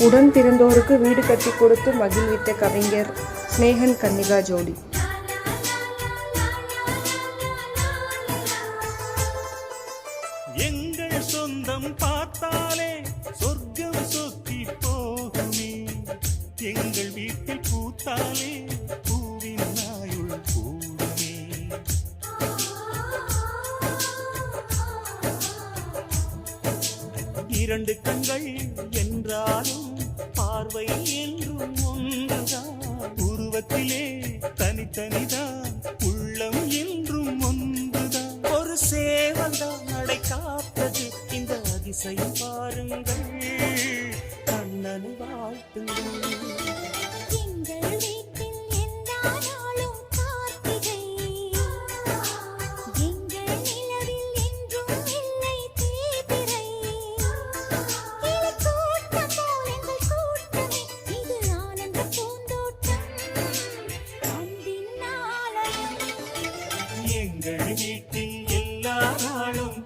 உடன் பிறந்தோருக்கு வீடு கட்டி கொடுத்து மகிழ்வித்த கவிஞர் ஸ்நேகன் கன்னிகா ஜோடி. எங்கள் சொந்தம் பார்த்தாலே சொர்க்கம் சொத்தி போகுமே, எங்கள் வீட்டில் பூத்தாலே பூவின் நாயுள் கூடுமே. இரண்டு கண்கள் என்றாலும் பார்வை என்றும் ஒன்றுதான், உருவத்திலே தனித்தனிதான் உள்ளம் என்றும் ஒன்றுதான். ஒரு சேவல்தான் நடை காப்பது இந்த அதிசயம் பாருங்கள், கண்ணனை வாழ்த்துங்கள். எங்கள் வீட்டில் எல்லா நாளும்